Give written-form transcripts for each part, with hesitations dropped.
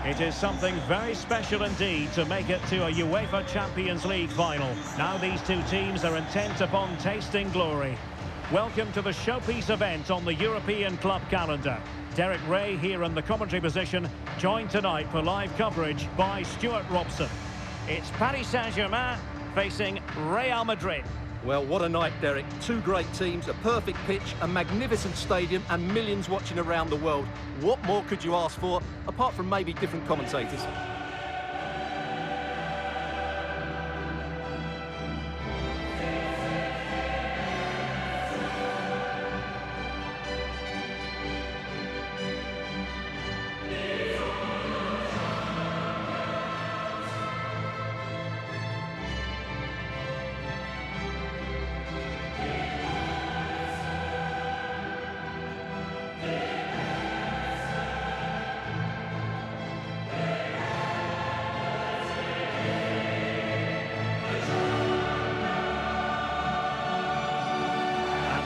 It is something very special indeed to make it to a UEFA Champions League final. Now these two teams are intent upon tasting glory. Welcome to the showpiece event on the European club calendar. Derek Ray here in the commentary position, joined tonight for live coverage by Stuart Robson. It's Paris Saint-Germain facing Real Madrid. Well, what a night, Derek. Two great teams, a perfect pitch, a magnificent stadium and millions watching around the world. What more could you ask for, apart from maybe different commentators?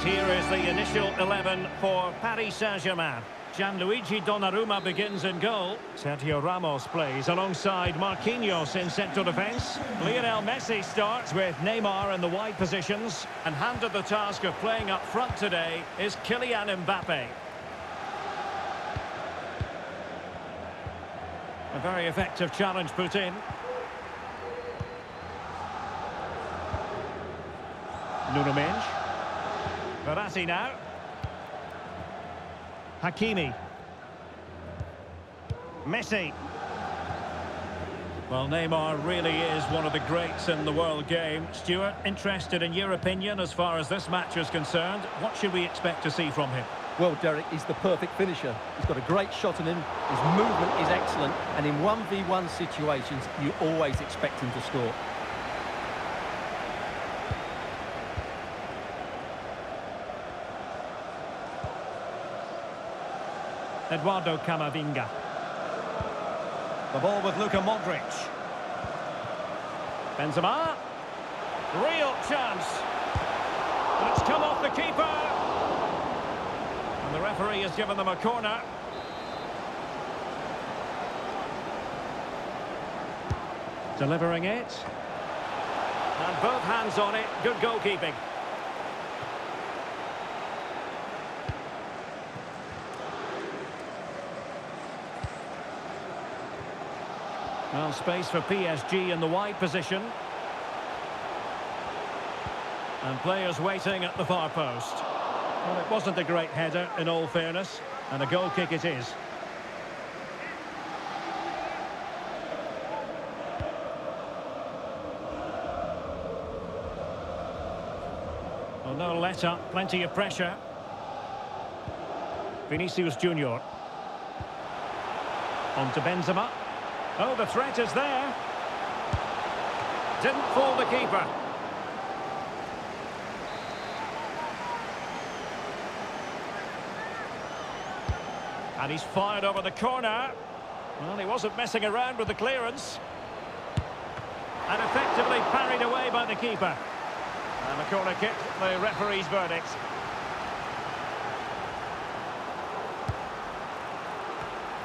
Here is the initial 11 for Paris Saint-Germain. Gianluigi Donnarumma begins in goal. Sergio Ramos plays alongside Marquinhos in central defence. Lionel Messi starts with Neymar in the wide positions. And handed the task of playing up front today is Kylian Mbappé. A very effective challenge put in. Nuno Mendes. Verratti now. Hakimi. Messi. Well, Neymar really is one of the greats in the world game. Stuart, interested in your opinion as far as this match is concerned. What should we expect to see from him? Well, Derek, he's the perfect finisher. He's got a great shot on him, his movement is excellent, and in 1v1 situations, you always expect him to score. Eduardo Camavinga. The ball with Luka Modric. Benzema. Real chance. And it's come off the keeper. And the referee has given them a corner. Delivering it. And both hands on it. Good goalkeeping. Well, space for PSG in the wide position. And players waiting at the far post. Well, it wasn't a great header, in all fairness. And a goal kick it is. Well, no let-up, plenty of pressure. Vinícius Junior. On to Benzema. Oh, the threat is there. Didn't fool the keeper. And he's fired over the corner. Well, he wasn't messing around with the clearance. And effectively parried away by the keeper. And the corner kick, the referee's verdict.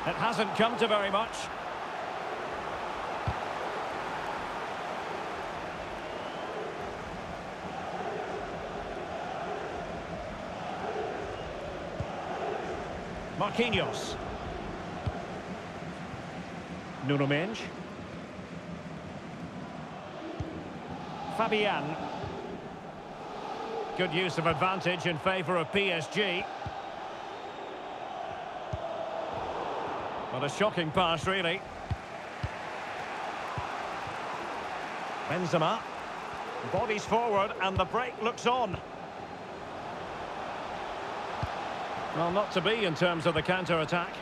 It hasn't come to very much. Marquinhos. Nuno Mendes. Fabian. Good use of advantage in favour of PSG. What a shocking pass, really. Benzema. Bodies forward and the break looks on. Well, not to be in terms of the counter-attack.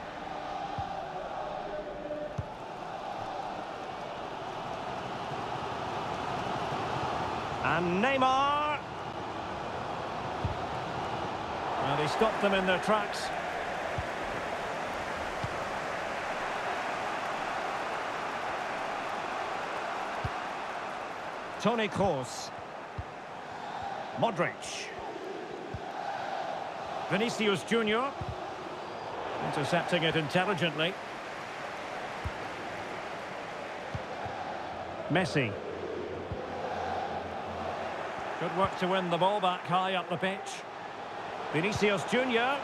And Neymar. Well, he stopped them in their tracks. Toni Kroos. Modric. Vinícius Junior. Intercepting it intelligently. Messi. Good work to win the ball back high up the pitch. Vinícius Junior.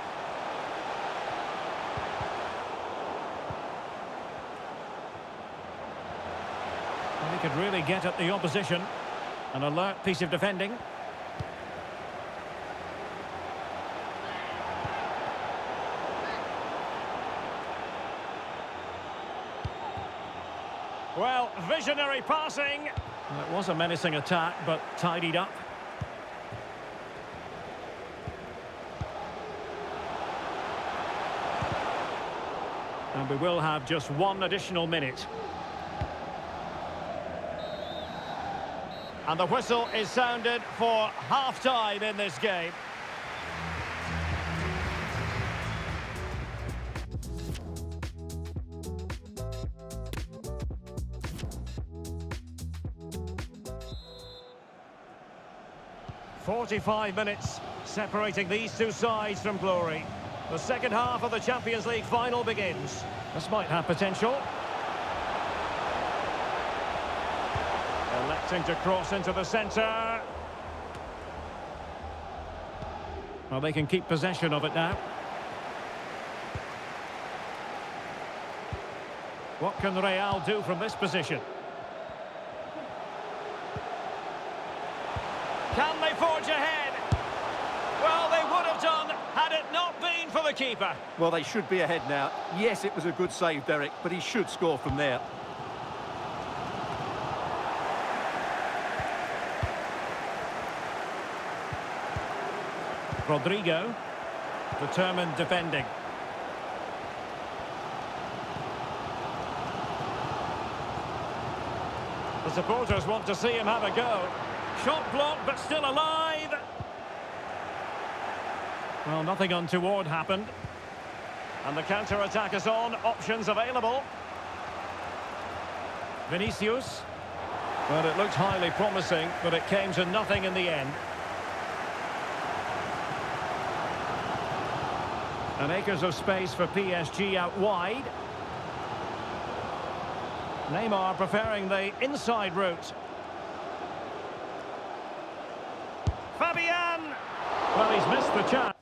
He could really get at the opposition. An alert piece of defending. Well, visionary passing. Well, it was a menacing attack, but tidied up. And we will have just one additional minute. And the whistle is sounded for half-time in this game. "45 minutes separating these two sides from glory. The second half of the Champions League final begins. This might have potential. Electing to cross into the centre. Well, they can keep possession of it now. What can Real do from this position? Can they forge ahead? Well, they would have done had it not been for the keeper. Well, they should be ahead now. Yes, it was a good save, Derek, but he should score from there. Rodrigo, determined defending. The supporters want to see him have a go. Shot blocked, but still alive. Well, nothing untoward happened. And the counter-attack is on. Options available. Vinícius. Well, it looked highly promising, but it came to nothing in the end. And acres of space for PSG out wide. Neymar preferring the inside route. Fabian! Well, he's missed the chance.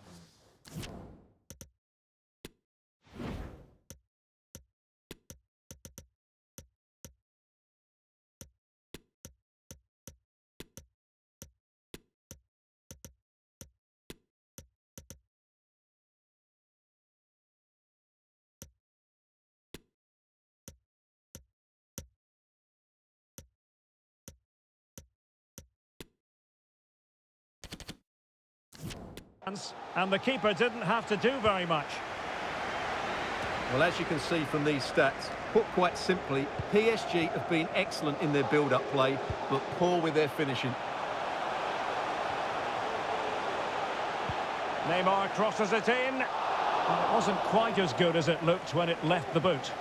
And the keeper didn't have to do very much. Well, as you can see from these stats, put quite simply, PSG have been excellent in their build-up play, but poor with their finishing. Neymar crosses it in. Well, it wasn't quite as good as it looked when it left the boot.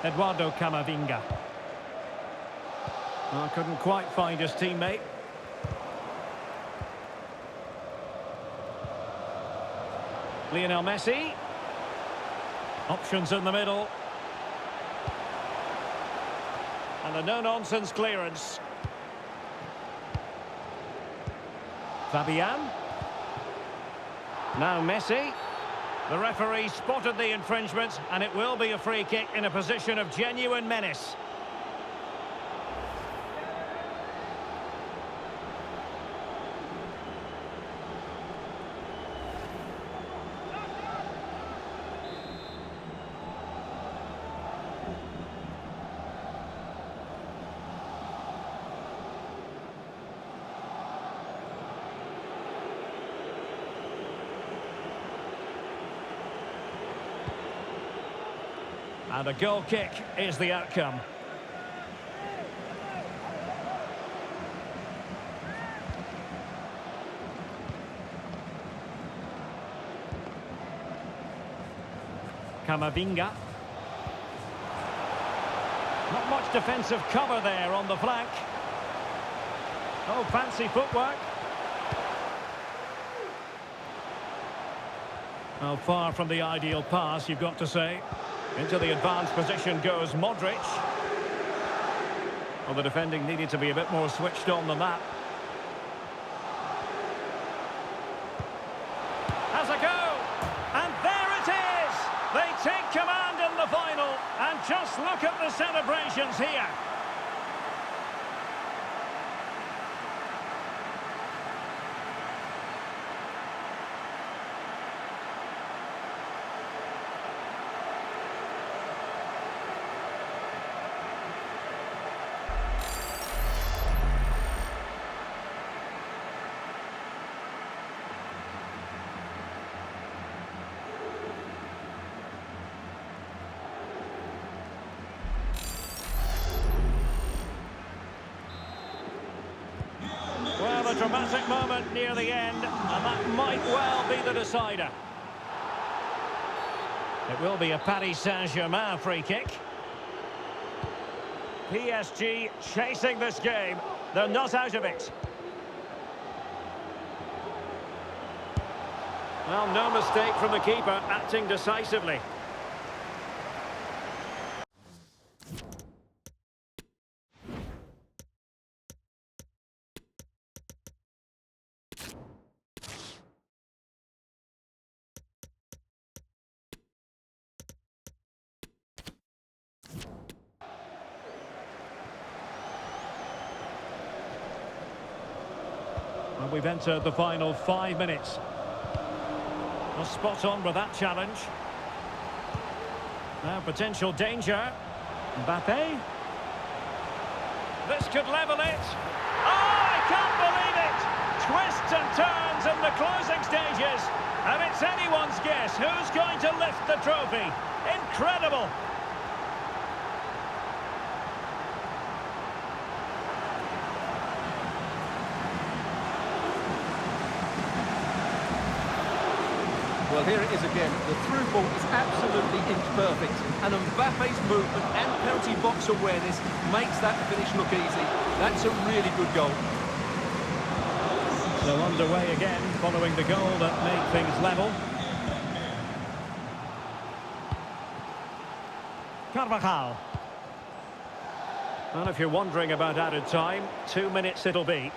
Eduardo Camavinga. Well, couldn't quite find his teammate. Lionel Messi. Options in the middle. And a no-nonsense clearance. Fabian. Now Messi. The referee spotted the infringement, and it will be a free kick in a position of genuine menace. And a goal kick is the outcome. Camavinga. Not much defensive cover there on the flank. Oh, fancy footwork. Well, far from the ideal pass, you've got to say. Into the advanced position goes Modric. Well, the defending needed to be a bit more switched on than that. Has a go! And there it is! They take command in the final. And just look at the celebrations here. Well, a dramatic moment near the end, and that might well be the decider. It will be a Paris Saint-Germain free kick. PSG chasing this game. They're not out of it. Well, no mistake from the keeper, acting decisively. Well, we've entered the final 5 minutes. Well, spot on with that challenge. Now, potential danger. Mbappé. This could level it. Oh, I can't believe it! Twists and turns in the closing stages. And it's anyone's guess who's going to lift the trophy. Incredible! Well, here it is again. The through ball is absolutely inch-perfect. And Mbappe's movement and penalty box awareness makes that finish look easy. That's a really good goal. So underway again, following the goal that made things level. Carvajal. And if you're wondering about added time, 2 minutes it'll be.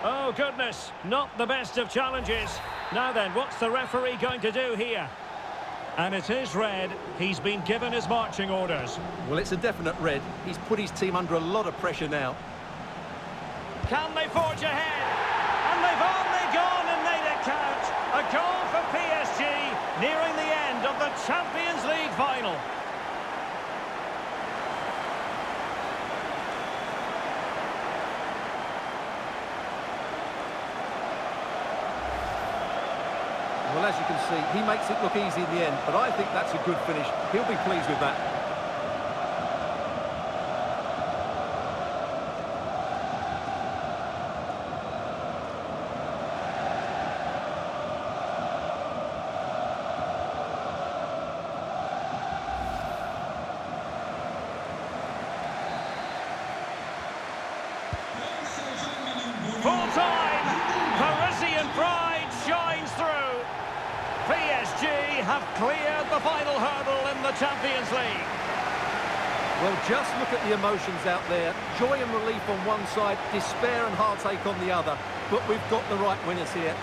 Oh, goodness, not the best of challenges. Now then, what's the referee going to do here? And it is red. He's been given his marching orders. Well, it's a definite red. He's put his team under a lot of pressure now. Can they forge ahead? And they've only gone and made it count. A goal for PSG, nearing the end of the Champions League final. Well, as you can see, he makes it look easy in the end, but I think that's a good finish. He'll be pleased with that. Full time! Parisian pride shines through. PSG have cleared the final hurdle in the Champions League. Well, just look at the emotions out there. Joy and relief on one side, despair and heartache on the other. But we've got the right winners here.